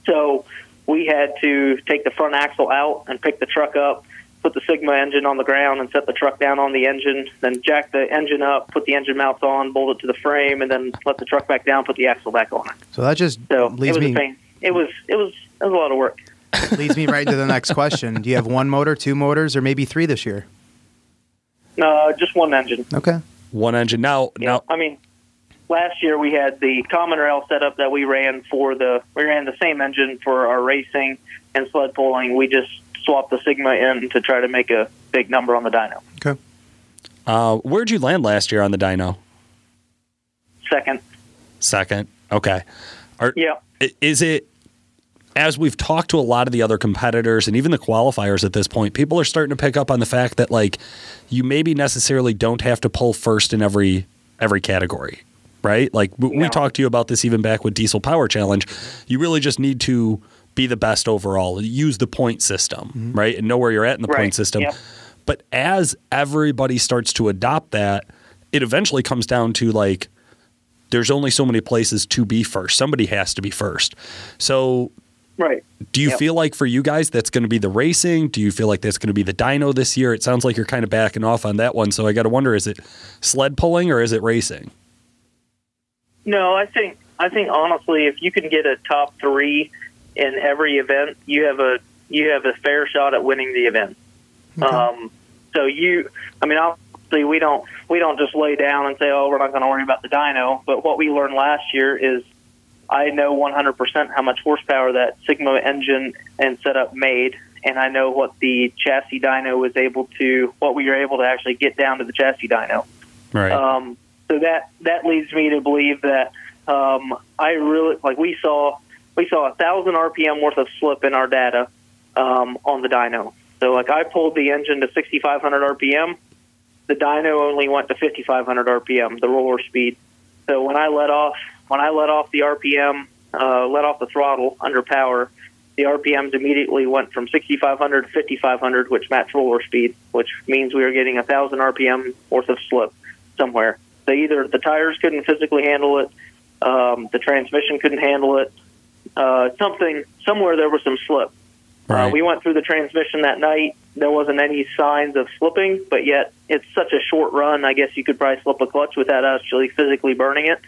So we had to take the front axle out and pick the truck up, put the Sigma engine on the ground and set the truck down on the engine, then jack the engine up, put the engine mounts on, bolt it to the frame, and then let the truck back down, put the axle back on it. So that just leads it was me. a pain. It was a lot of work. Leads me right into the next question. Do you have one motor, two motors, or maybe three this year? Just one engine. Okay. One engine. Now, I mean, last year we had the common rail setup that we ran the same engine for our racing and sled pulling. We just swapped the Sigma in to try to make a big number on the dyno. Okay. Where'd you land last year on the dyno? Second. Okay. Yeah. Is it, as we've talked to a lot of the other competitors and even the qualifiers at this point, people are starting to pick up on the fact that, like, you maybe necessarily don't have to pull first in every category, right? Like, we talked to you about this even back with Diesel Power Challenge. You really just need to be the best overall, use the point system, right? And know where you're at in the point system. Yep. But as everybody starts to adopt that, it eventually comes down to, like, there's only so many places to be first. Somebody has to be first. So do you feel like for you guys that's going to be the racing? Do you feel like that's going to be the dyno this year? It sounds like you're kind of backing off on that one. So I got to wonder, is it sled pulling or is it racing? No, I think honestly, if you can get a top three in every event, you have a fair shot at winning the event. Okay. Obviously we don't just lay down and say, oh, we're not going to worry about the dyno. But what we learned last year is I know 100% how much horsepower that Sigma engine and setup made, and I know what the chassis dyno was what we were able to actually get down to the chassis dyno. Right. So that leads me to believe that I really we saw 1,000 RPM worth of slip in our data on the dyno. So I pulled the engine to 6,500 RPM. The dyno only went to 5,500 RPM, the roller speed. So when I let off the RPM, let off the throttle under power, the RPMs immediately went from 6,500 to 5,500, which matched roller speed, which means we were getting 1,000 RPM worth of slip somewhere. So either the tires couldn't physically handle it, the transmission couldn't handle it, somewhere there was some slip. Right. We went through the transmission that night. There wasn't any signs of slipping, but yet it's such a short run, I guess you could probably slip a clutch without actually physically burning it.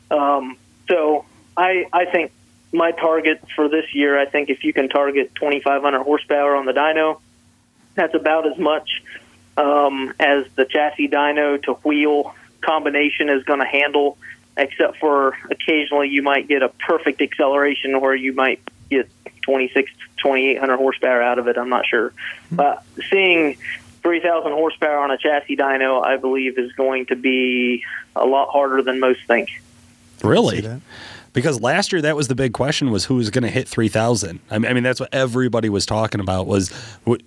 So I think my target for this year, I think if you can target 2,500 horsepower on the dyno, that's about as much as the chassis dyno to wheel combination is going to handle, except for occasionally you might get a perfect acceleration where you might get 2,800 horsepower out of it. I'm not sure. But seeing 3,000 horsepower on a chassis dyno, I believe, is going to be a lot harder than most think. Really? Because last year that was the big question, was who was going to hit 3,000. I mean, that's what everybody was talking about was,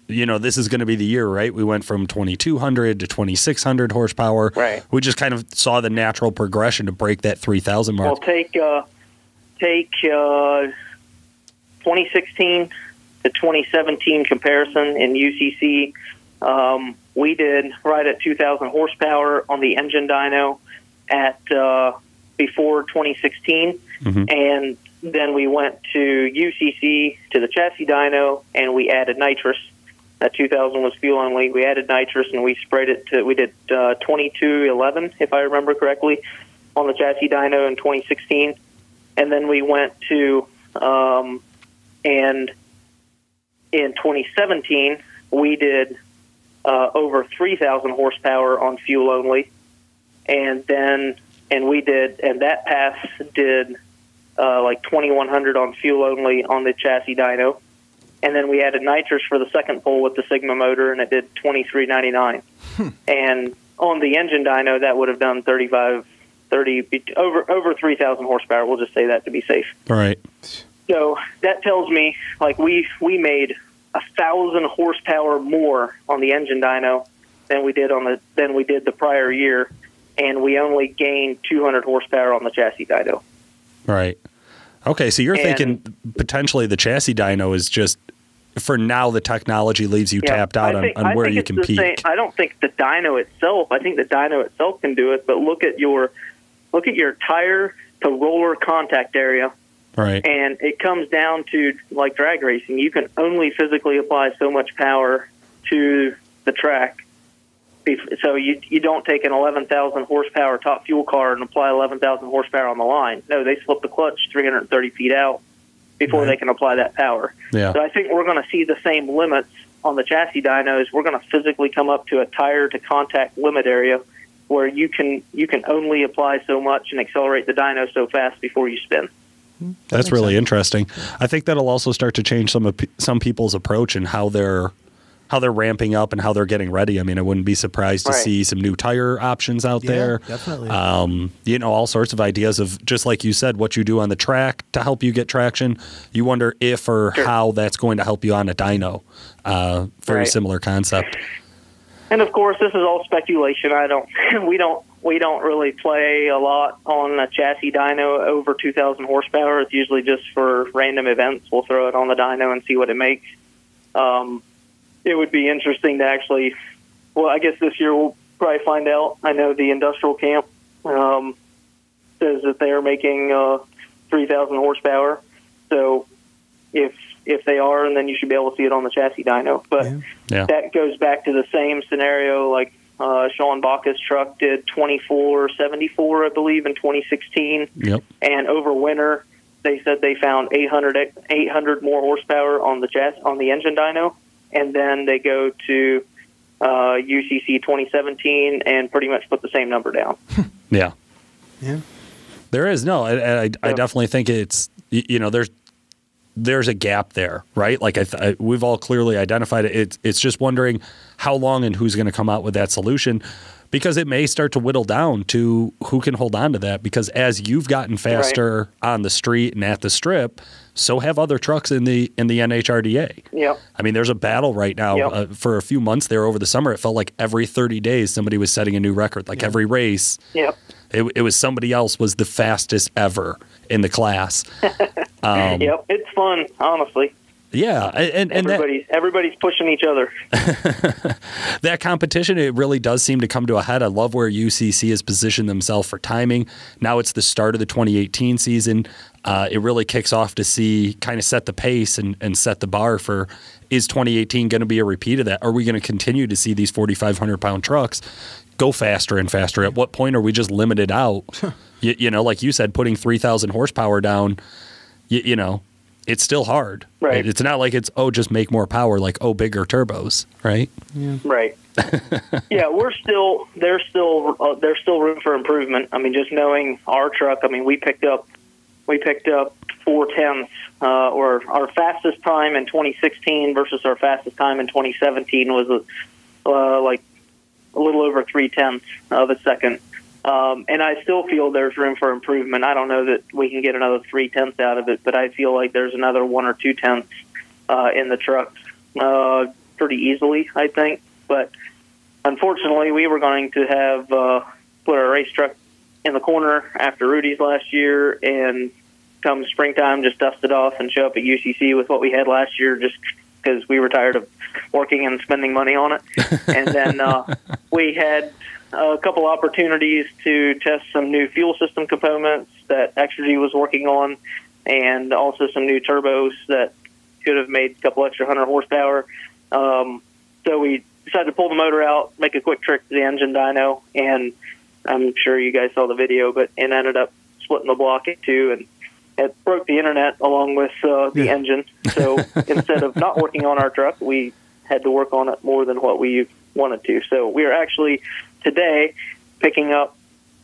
this is going to be the year, right? We went from 2,200 to 2,600 horsepower. Right. We just kind of saw the natural progression to break that 3,000 mark. Well, take 2016 to 2017 comparison in UCC. We did right at 2,000 horsepower on the engine dyno at before 2016, and then we went to UCC to the chassis dyno, and we added nitrous. That 2,000 was fuel only. We added nitrous, and we sprayed it to. We did 2211, if I remember correctly, on the chassis dyno in 2016, and then we went to and in 2017 we did over 3,000 horsepower on fuel only, and that pass did 2,100 on fuel only on the chassis dyno, and then we added nitrous for the second pull with the Sigma motor, and it did 2,399. And on the engine dyno, that would have done over 3,000 horsepower. We'll just say that to be safe. All right. So that tells me we made 1,000 horsepower more on the engine dyno than we did the prior year, and we only gained 200 horsepower on the chassis dyno. Right. Okay, so you're thinking potentially the chassis dyno is just, for now, the technology leaves you tapped out on where you can peak. I don't think the dyno itself. I think the dyno itself can do it, but look at your tire to roller contact area. Right. And it comes down to, like drag racing, you can only physically apply so much power to the track. So you don't take an 11,000 horsepower top fuel car and apply 11,000 horsepower on the line. No, they slip the clutch 330 feet out before they can apply that power. Yeah. So I think we're going to see the same limits on the chassis dynos. We're going to physically come up to a tire to contact limit area where you can only apply so much and accelerate the dyno so fast before you spin. That's really interesting. I think that'll also start to change some people's approach and how they're ramping up and how they're getting ready. I mean, I wouldn't be surprised to see some new tire options out there. Definitely. All sorts of ideas of, just like you said, what you do on the track to help you get traction. You wonder if or how that's going to help you on a dyno. Very similar concept. And of course, this is all speculation. We don't really play a lot on a chassis dyno over 2,000 horsepower. It's usually just for random events. We'll throw it on the dyno and see what it makes. It would be interesting to actually, well, I guess this year we'll probably find out. I know the industrial camp says that they're making 3,000 horsepower. So if they are, and then you should be able to see it on the chassis dyno. But that goes back to the same scenario like Sean Baca's truck did 2474, I believe, in 2016. Yep. And over winter, they said they found 800 more horsepower on the engine dyno. And then they go to UCC 2017 and pretty much put the same number down. Yeah. There is I definitely think it's, there's a gap there, right? Like we've all clearly identified it. It's just wondering how long and who's going to come out with that solution, because it may start to whittle down to who can hold on to that. Because as you've gotten faster on the street and at the strip, so have other trucks in the NHRDA. Yep. I mean, there's a battle right now. For a few months there over the summer, it felt like every 30 days somebody was setting a new record. Like every race, it was somebody else was the fastest ever in the class. It's fun, honestly. Yeah, and everybody's pushing each other. That competition, it really does seem to come to a head. I love where UCC has positioned themselves for timing. Now it's the start of the 2018 season. It really kicks off to kind of set the pace and set the bar for, is 2018 going to be a repeat of that? Are we going to continue to see these 4,500-pound trucks go faster and faster? At what point are we just limited out? Like you said, putting 3,000 horsepower down, it's still hard. Right. It's not like it's, just make more power, like, bigger turbos, right? Yeah. Right. There's still room for improvement. I mean, just knowing our truck, I mean, we picked up 4/10, or our fastest time in 2016 versus our fastest time in 2017 was like a little over 3/10 of a second. And I still feel there's room for improvement. I don't know that we can get another 3/10 out of it, but I feel like there's another 1 or 2 tenths in the trucks pretty easily, I think. But unfortunately, we were going to have put our race truck in the corner after Rudy's last year, and come springtime, just dust it off and show up at UCC with what we had last year, just because we were tired of working and spending money on it. And then we had a couple opportunities to test some new fuel system components that Exergy was working on, and also some new turbos that could have made a couple extra 100 horsepower. So we decided to pull the motor out, make a quick trick to the engine dyno, and I'm sure you guys saw the video, but it ended up splitting the block in two, and it broke the internet along with the engine. So instead of not working on our truck, we had to work on it more than what we wanted to. So we are actually today picking up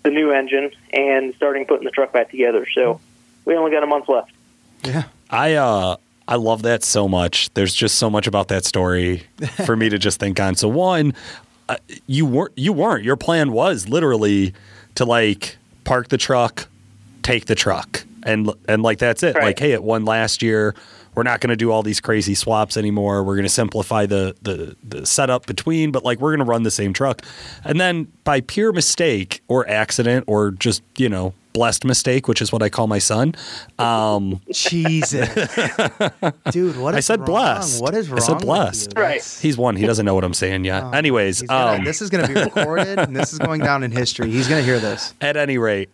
the new engine and starting putting the truck back together. So we only got a month left. Yeah. I love that so much. There's just so much about that story for me to just think on. So one, you weren't. Your plan was literally to like park the truck, take the truck, and like that's it. Right. Like, hey, it won last year. We're not going to do all these crazy swaps anymore. We're going to simplify the setup between, but like we're going to run the same truck. And then by pure mistake or accident or just, blessed mistake, which is what I call my son. Jesus. Dude, what is I said wrong? blessed. What is wrong? I said blessed. With you? Right. He's one. He doesn't know what I'm saying yet. Anyways. This is going to be recorded and this is going down in history. He's going to hear this. At any rate,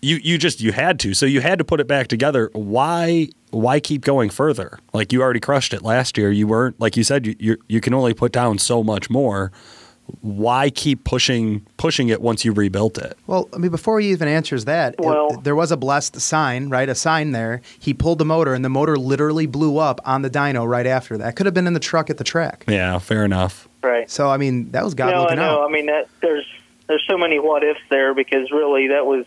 you had to. So you had to put it back together. Why why keep going further? Like, you already crushed it last year. You weren't, like you said, you can only put down so much more. Why keep pushing it once you rebuilt it? Well, I mean, before he even answers that, there was a blessed sign, right? A sign there. He pulled the motor, and the motor literally blew up on the dyno right after that. Could have been in the truck at the track. Yeah, fair enough. Right. So, I mean, that was God looking out. I mean, there's so many what ifs there, because really that was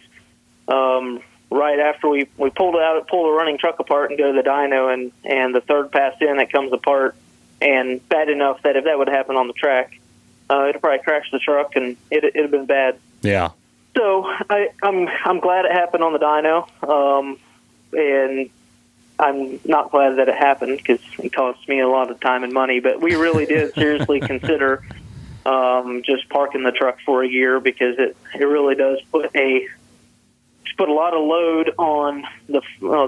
right after we pull the running truck apart and go to the dyno, and the third pass in, it comes apart, and bad enough that if that would happen on the track, it'd probably crash the truck, and it'd have been bad. Yeah. So I'm glad it happened on the dyno, and I'm not glad that it happened, because it cost me a lot of time and money. But we really did seriously consider just parking the truck for a year, because it really does put a lot of load on the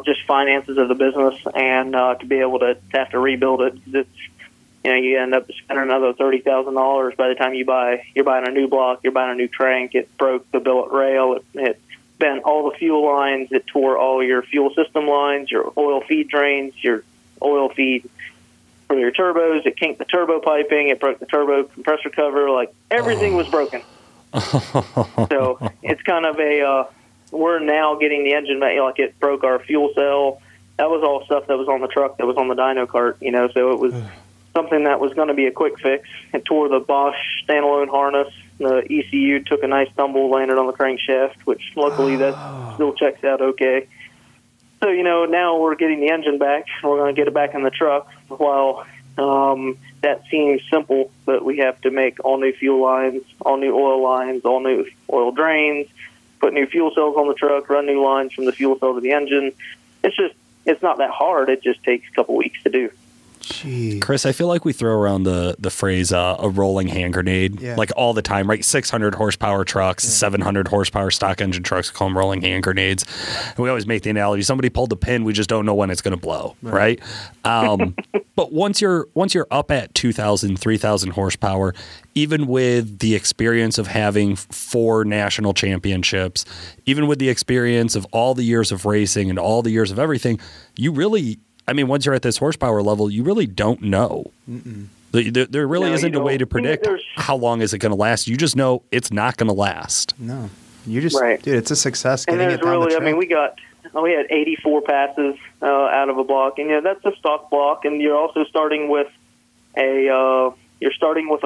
just finances of the business, and to be able to have to rebuild it. It's, you end up spending another $30,000 by the time you're buying a new block, you're buying a new crank. It broke the billet rail. It bent all the fuel lines. It tore all your fuel system lines, your oil feed drains, your oil feed for your turbos. It kinked the turbo piping. It broke the turbo compressor cover. Like, everything was broken. So it's kind of we're now getting the engine back. Like, it broke our fuel cell. That was all stuff that was on the truck that was on the dyno cart, so it was something that was going to be a quick fix. It tore the Bosch standalone harness. The ECU took a nice tumble, landed on the crankshaft, which luckily that still checks out okay. So, now we're getting the engine back. We're going to get it back in the truck. While that seems simple, but we have to make all new fuel lines, all new oil lines, all new oil drains, put new fuel cells on the truck, run new lines from the fuel cell to the engine. It's not that hard. It just takes a couple weeks to do. Jeez. Chris, I feel like we throw around the phrase a rolling hand grenade like all the time, right? 600 horsepower trucks, 700 horsepower stock engine trucks, call them rolling hand grenades. And we always make the analogy, somebody pulled the pin, we just don't know when it's going to blow, right? But once you're up at 2,000, 3,000 horsepower, even with the experience of having 4 national championships, even with the experience of all the years of racing and all the years of everything, you really... I mean, once you're at this horsepower level, you really don't know. There really isn't a way to predict how long is it going to last. You just know it's not going to last. No, you just, dude, it's a success getting and it down really, the track. I mean, we had 84 passes out of a block, and that's a stock block. And you're also starting with a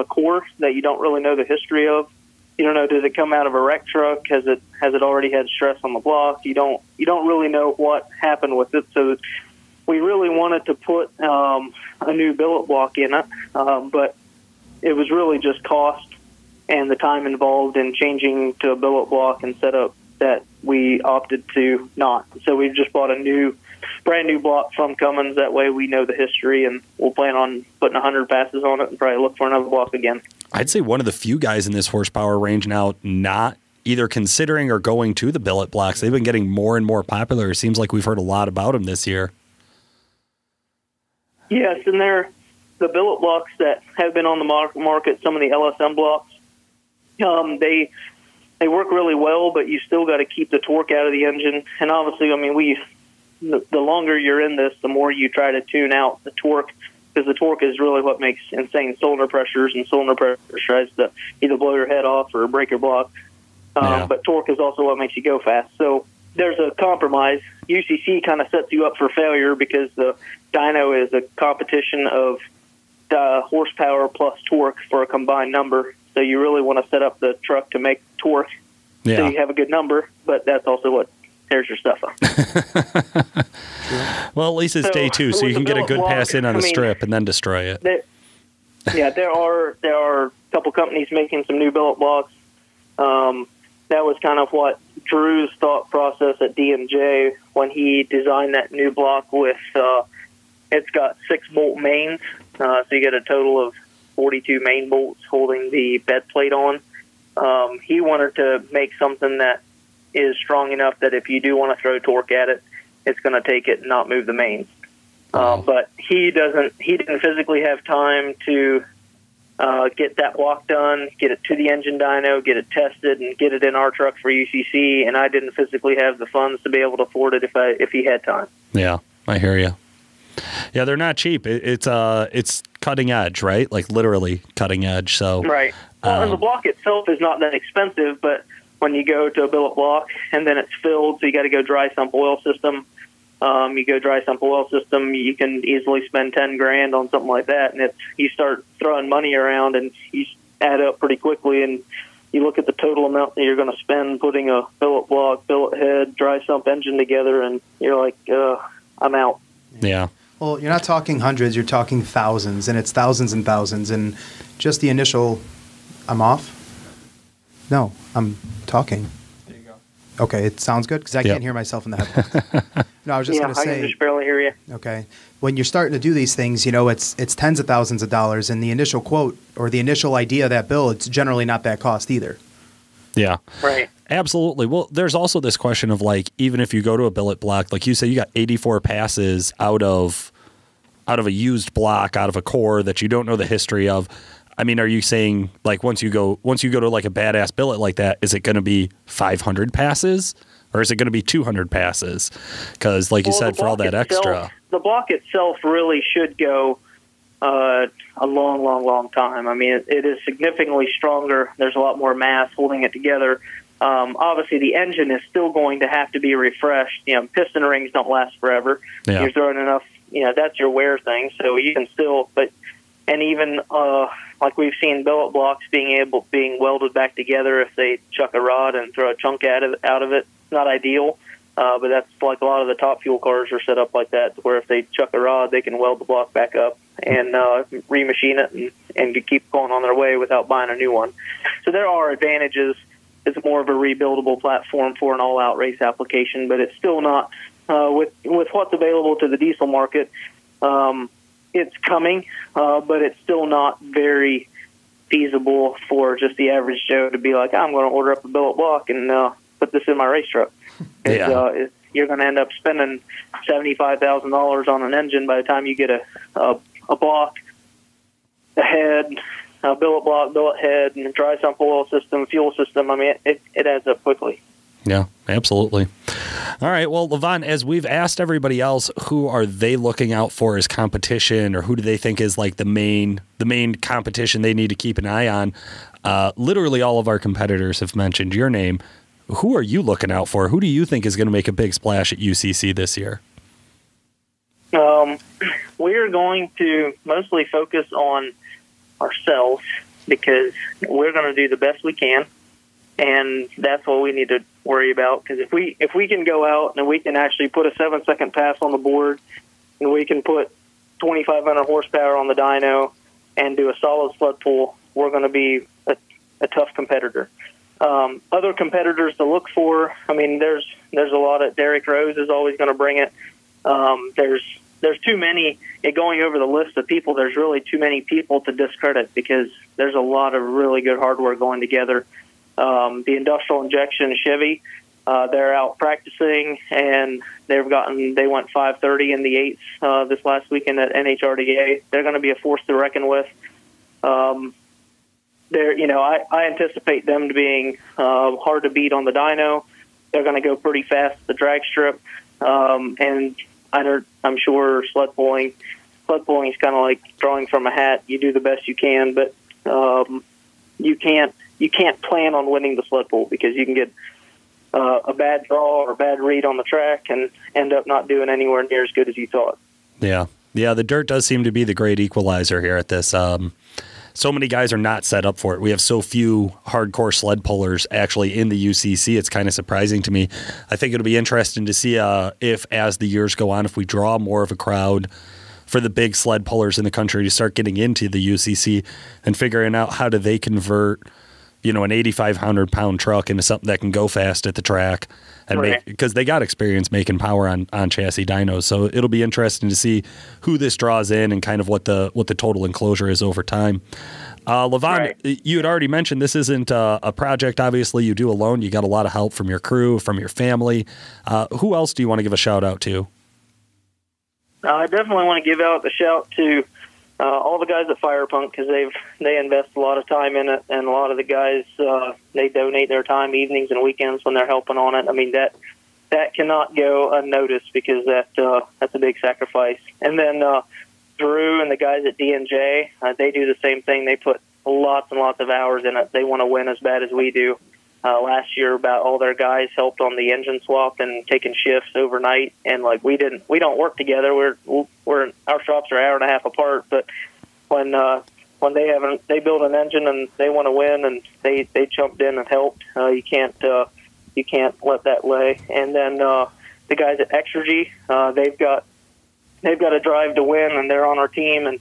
core that you don't really know the history of. You don't know, does it come out of a wreck truck? Has it already had stress on the block? You don't really know what happened with it. So we really wanted to put a new billet block in it, but it was really just cost and the time involved in changing to a billet block and setup that we opted to not. So we just bought a brand new block from Cummins. That way we know the history, and we'll plan on putting 100 passes on it and probably look for another block again. I'd say one of the few guys in this horsepower range now not either considering or going to the billet blocks. They've been getting more and more popular. It seems like we've heard a lot about them this year. Yes, and they're the billet blocks that have been on the market, some of the LSM blocks. They work really well, but you still got to keep the torque out of the engine. And obviously, I mean, the longer you're in this, the more you try to tune out the torque, because the torque is really what makes insane cylinder pressures, and cylinder pressure tries to either blow your head off or break your block. But torque is also what makes you go fast. So there's a compromise. UCC kind of sets you up for failure because the dyno is a competition of horsepower plus torque for a combined number. So you really want to set up the truck to make torque so you have a good number, but that's also what tears your stuff up. Well, at least it's day 2, so you can get a good pass in on the strip and then destroy it. There are a couple companies making some new billet blocks. That was kind of what Drew's thought process at DMJ when he designed that new block with, it's got 6 bolt mains, so you get a total of 42 main bolts holding the bed plate on. He wanted to make something that is strong enough that if you do want to throw torque at it, it's going to take it and not move the mains. But he didn't physically have time to get that block done, get it to the engine dyno, get it tested, and get it in our truck for UCC. And I didn't physically have the funds to be able to afford it if he had time. Yeah. I hear you. Yeah, they're not cheap. It's cutting edge, right? Like literally cutting edge. So right. Well, and the block itself is not that expensive, but when you go to a billet block and then it's filled, so you got to go dry sump oil system. You go dry sump oil system, you can easily spend $10,000 on something like that, and you start throwing money around, and you add up pretty quickly, and you look at the total amount that you're going to spend putting a billet block, billet head, dry sump engine together, and you're like, I'm out. Yeah. Well, you're not talking hundreds, you're talking thousands, and it's thousands and thousands, and just the initial, I'm off? No, I'm talking. There you go. Okay, it sounds good, because I can't hear myself in the headphones. No, I was just going to say. I can just barely hear you. Okay. When you're starting to do these things, it's tens of thousands of dollars, and the initial quote or the initial idea of that bill, it's generally not that cost either. Yeah. Right. Absolutely. Well, there's also this question of like, even if you go to a billet block, like you say, you got 84 passes out of a used block, out of a core that you don't know the history of. I mean, are you saying like once you go to like a badass billet like that, is it going to be 500 passes or is it going to be 200 passes? Because like you said, for all that extra, the block itself really should go a long time. I mean, it is significantly stronger. There's a lot more mass holding it together. Obviously, the engine is still going to have to be refreshed. Piston rings don't last forever. Yeah. You're throwing enough. That's your wear thing. So you can still, and even like we've seen billet blocks being welded back together if they chuck a rod and throw a chunk out of it. It's not ideal, but that's like a lot of the top fuel cars are set up like that, where if they chuck a rod, they can weld the block back up and remachine it and keep going on their way without buying a new one. So there are advantages. It's more of a rebuildable platform for an all-out race application, but it's still not with what's available to the diesel market. It's coming, but it's still not very feasible for just the average Joe to be like, I'm going to order up a billet block and put this in my race truck. Yeah. You're going to end up spending $75,000 on an engine by the time you get a block, a head, a billet block, billet head, and a dry sump oil system, fuel system. I mean, it adds up quickly. Yeah, absolutely. All right. Well, Lavon, as we've asked everybody else, who are they looking out for as competition, or who do they think is like the main competition they need to keep an eye on? Literally all of our competitors have mentioned your name. Who are you looking out for? Who do you think is going to make a big splash at UCC this year? We're going to mostly focus on ourselves because we're going to do the best we can. And that's what we need to worry about, because if we can go out and we can actually put a 7-second pass on the board, and we can put 2,500 horsepower on the dyno and do a solid sled pull, we're going to be a tough competitor. Other competitors to look for, I mean, there's a lot of Derek Rose is always going to bring it. There's too many. Going over the list of people, there's really too many people to discredit because there's a lot of really good hardware going together. The industrial injection Chevy, they're out practicing, and they went 5:30 in the 8s this last weekend at NHRDA. They're going to be a force to reckon with. I anticipate them to being hard to beat on the dyno. They're going to go pretty fast at the drag strip, and I'm sure sled pulling is kind of like drawing from a hat. You do the best you can, but you can't plan on winning the sled pull because you can get a bad draw or a bad read on the track and end up not doing anywhere near as good as you thought. Yeah. The dirt does seem to be the great equalizer here at this. So many guys are not set up for it. We have so few hardcore sled pullers actually in the UCC. It's kind of surprising to me. I think it'll be interesting to see if, as the years go on, if we draw more of a crowd for the big sled pullers in the country to start getting into the UCC and figuring out how do they convert, an 8,500-pound truck into something that can go fast at the track, and because they got experience making power on chassis dynos. So it'll be interesting to see who this draws in and kind of what the total enclosure is over time. Lavon, you had already mentioned this isn't a project, obviously, you do alone. You got a lot of help from your crew, from your family. Who else do you want to give a shout-out to? I definitely want to give out the shout to all the guys at Firepunk, because they invest a lot of time in it, and a lot of the guys they donate their time evenings and weekends when they're helping on it. I mean, that cannot go unnoticed because that's a big sacrifice. And then Drew and the guys at D&J, they do the same thing. They put lots and lots of hours in it. They want to win as bad as we do. Last year, about all their guys helped on the engine swap and taking shifts overnight. And like we don't work together. Our shops are an hour and a half apart. But when they build an engine and they want to win and they jumped in and helped, you can't let that lay. And then the guys at Exergy, they've got a drive to win, and they're on our team. And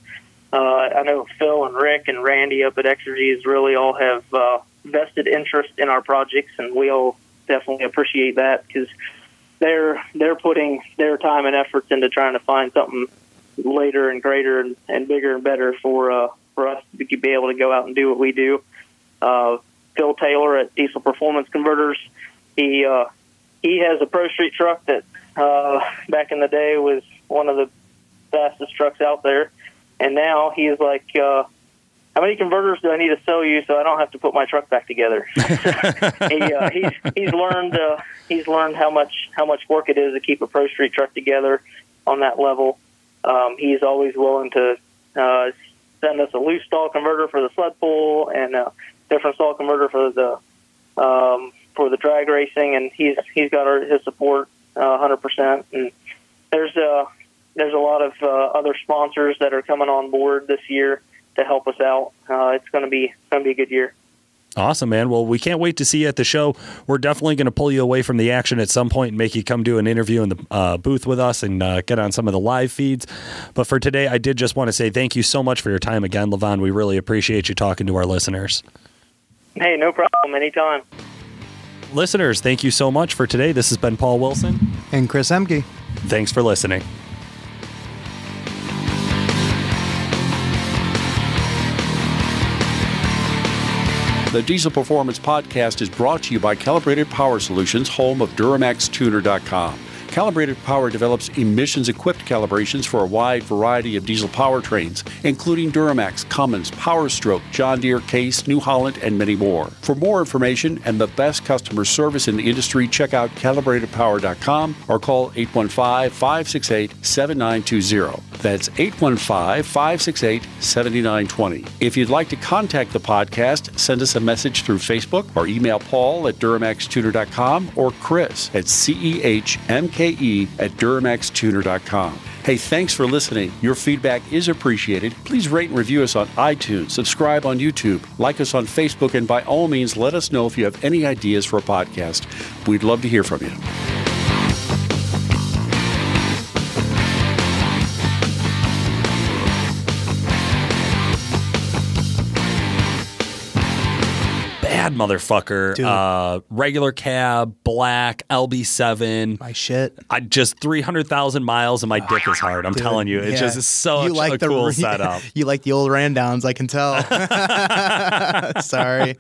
I know Phil and Rick and Randy up at Exergy really all have vested interest in our projects, and we all definitely appreciate that because they're putting their time and efforts into trying to find something later and greater and bigger and better for us to be able to go out and do what we do. Phil Taylor at Diesel Performance Converters, he has a Pro Street truck that back in the day was one of the fastest trucks out there, and now he's like, how many converters do I need to sell you so I don't have to put my truck back together? He's learned how much work it is to keep a Pro Street truck together on that level. He's always willing to send us a loose stall converter for the sled pull and a different stall converter for the drag racing, and he's got his support 100%. And there's a lot of other sponsors that are coming on board this year to help us out. It's going to be a good year. Awesome, man. Well, we can't wait to see you at the show. We're definitely going to pull you away from the action at some point and make you come do an interview in the booth with us and get on some of the live feeds. But for today, I did just want to say thank you so much for your time again, Lavon. We really appreciate you talking to our listeners. Hey, no problem. Anytime. Listeners, thank you so much for today. This has been Paul Wilson. And Chris Emke. Thanks for listening. The Diesel Performance Podcast is brought to you by Calibrated Power Solutions, home of DuramaxTuner.com. Calibrated Power develops emissions-equipped calibrations for a wide variety of diesel powertrains, including Duramax, Cummins, Power Stroke, John Deere, Case, New Holland, and many more. For more information and the best customer service in the industry, check out calibratedpower.com or call 815-568-7920. That's 815-568-7920. If you'd like to contact the podcast, send us a message through Facebook or email Paul at DuramaxTuner.com or Chris at CEHMKE@DuramaxTuner.com. Hey, thanks for listening. Your feedback is appreciated. Please rate and review us on iTunes, subscribe on YouTube, like us on Facebook, and by all means, let us know if you have any ideas for a podcast. We'd love to hear from you. Motherfucker. Regular cab, black, LB7. My shit. I just 300,000 miles and my dick is hard. I'm telling you. It just is such a cool setup. You like the old Randowns, I can tell. Sorry.